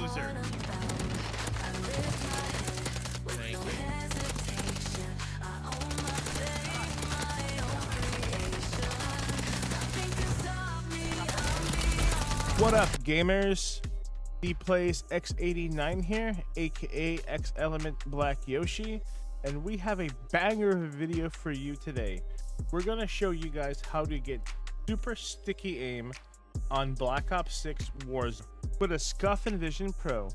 user. Thank you. What up, gamers? The plays X89 here, aka X Element Black Yoshi, and we have a banger of a video for you today. We're gonna show you guys how to get super sticky aim on Black Ops 6 Warzone with a Scuf Envision Pro.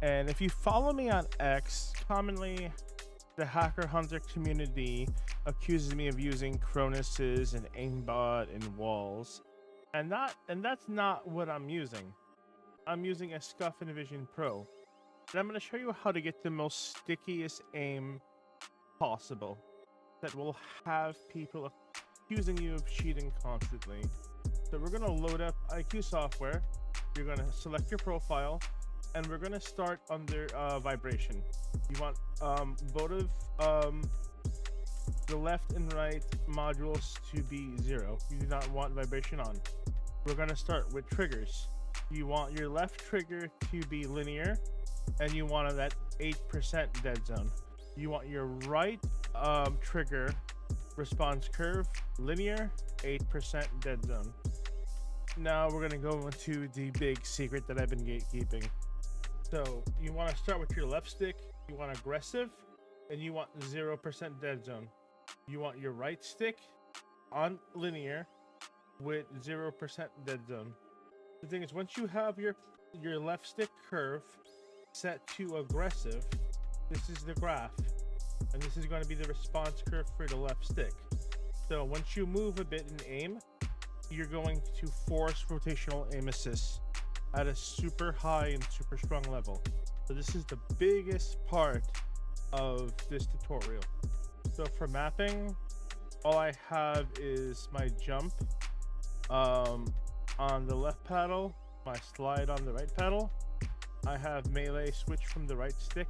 And if you follow me on X, commonly the hacker hunter community accuses me of using Cronus's and aimbot and walls. And that's not what I'm using. I'm using a Scuf Envision Pro. And I'm going to show you how to get the most stickiest aim possible that will have people accusing you of cheating constantly. So we're going to load up IQ software. You're going to select your profile, and we're going to start under vibration. You want both of the left and right modules to be 0. You do not want vibration on. We're going to start with triggers. You want your left trigger to be linear, and you want it at 8% dead zone. You want your right trigger response curve linear, 8% dead zone. Now we're going to go into the big secret that I've been gatekeeping. So you want to start with your left stick, you want aggressive, and you want 0% dead zone. You want your right stick on linear with 0% dead zone. The thing is, once you have your left stick curve set to aggressive, this is the graph, and this is going to be the response curve for the left stick. So once you move a bit in aim, you're going to force rotational aim assist at a super high and super strong level. So this is the biggest part of this tutorial. So for mapping, all I have is my jump on the left paddle, my slide on the right paddle. I have melee switch from the right stick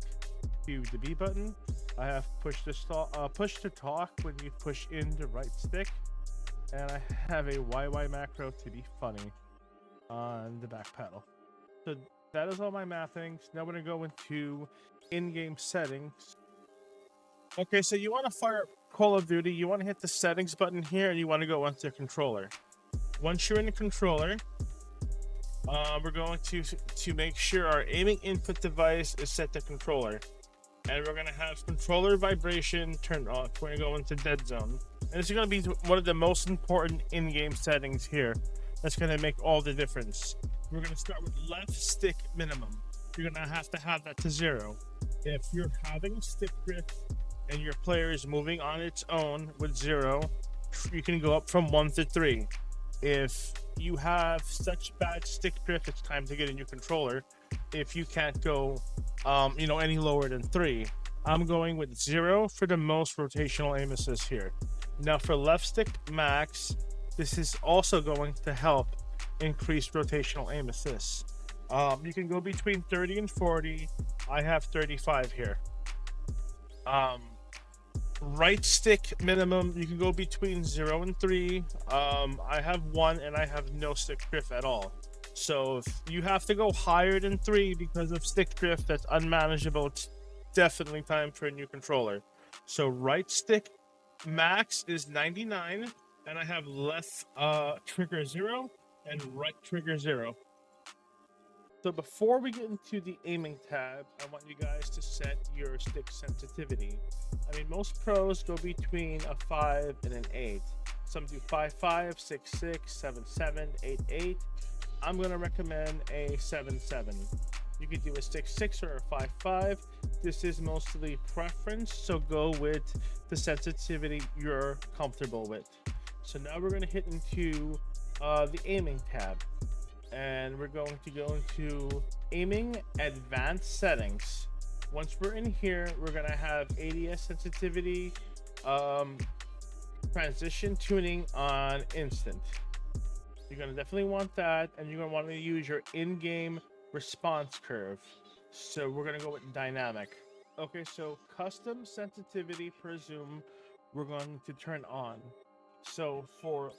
to the B button. I have push to talk when you push in the right stick, and I have a YY macro to be funny on the back paddle. So that is all my mappings. Now we're gonna go into in-game settings. Okay, so you want to fire Call of Duty, you want to hit the settings button here, and you want to go onto controller. Once you're in the controller, we're going to make sure our aiming input device is set to controller, and we're going to have controller vibration turned off. We're going to go into dead zone, and this is going to be one of the most important in-game settings here. That's going to make all the difference. We're going to start with left stick minimum. You're going to have that to 0. If you're having stick drift and your player is moving on its own with 0, you can go up from 1 to 3. If you have such bad stick drift, it's time to get a new controller. If you can't go, any lower than 3, I'm going with 0 for the most rotational aim assist here. Now for left stick max, this is also going to help increase rotational aim assist. You can go between 30 and 40. I have 35 here. Right stick minimum, you can go between 0 and 3. I have 1, and I have no stick drift at all. So if you have to go higher than 3 because of stick drift, that's unmanageable. It's definitely time for a new controller. So right stick max is 99, and I have left trigger 0 and right trigger 0. So before we get into the aiming tab, I want you guys to set your stick sensitivity. I mean, most pros go between a 5 and an 8. Some do 5.5, 6.6, 7.7, 8.8. I'm going to recommend a 7.7. You could do a 6.6 or a 5.5. This is mostly preference, so go with the sensitivity you're comfortable with. So now we're going to hit into the aiming tab. And we're going to go into aiming advanced settings. Once we're in here, we're going to have ADS sensitivity, transition tuning on instant. You're going to definitely want that, and you're going to want to use your in-game response curve. So we're going to go with dynamic. Okay, so custom sensitivity per zoom, we're going to turn on. So for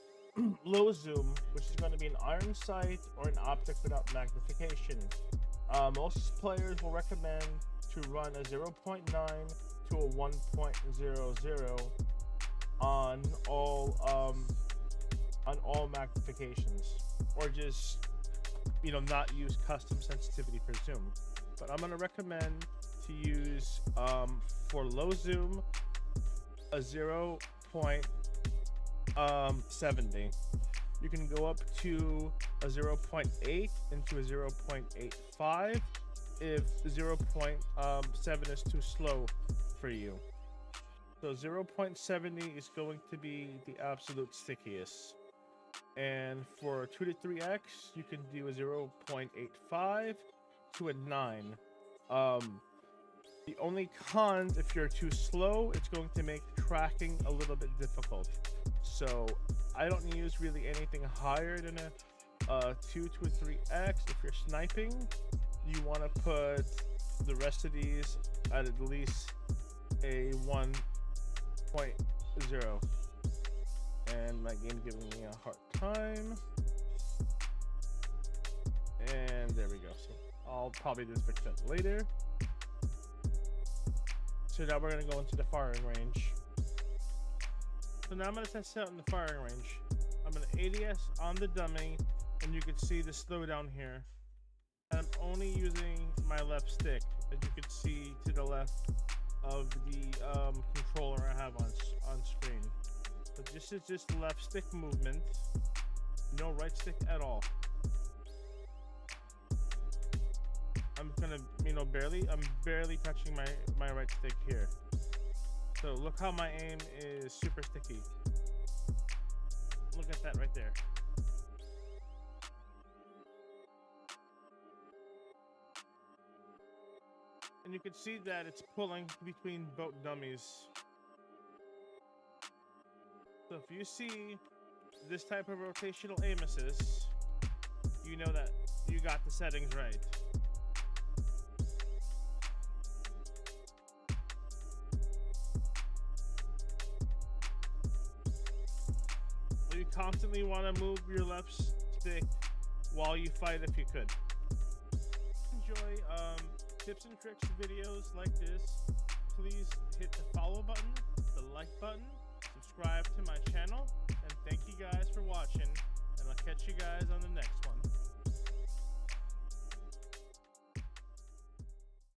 low zoom, which is going to be an iron sight or an optic without magnification, Most players will recommend to run a 0.9 to a 1.00 on all magnifications, or just not use custom sensitivity for zoom. But I'm gonna recommend to use for low zoom a 0.70. You can go up to a 0.8 into a 0.85 if 0.7 is too slow for you. So 0.70 is going to be the absolute stickiest. And for 2 to 3x, you can do a 0.85 to a 9. The only cons, if you're too slow, it's going to make tracking a little bit difficult. So I don't use really anything higher than a 2 to a 3x. If you're sniping, you want to put the rest of these at least a 1.0. And my game's giving me a hard time. And there we go. So I'll probably just fix that later. So now we're going to go into the firing range. So now I'm going to test out in the firing range. I'm going to ADS on the dummy, and you can see the slowdown here. And I'm only using my left stick, as you can see to the left of the controller I have on screen. So this is just left stick movement, no right stick at all. I'm gonna, I'm barely touching my right stick here. So look how my aim is super sticky. Look at that right there. And you can see that it's pulling between both dummies. So if you see this type of rotational aim assist, you know that you got the settings right. So you constantly want to move your left stick while you fight if you could. Enjoy tips and tricks videos like this. Please hit the follow button, the like button, subscribe to my channel, and thank you guys for watching, and I'll catch you guys on the next one.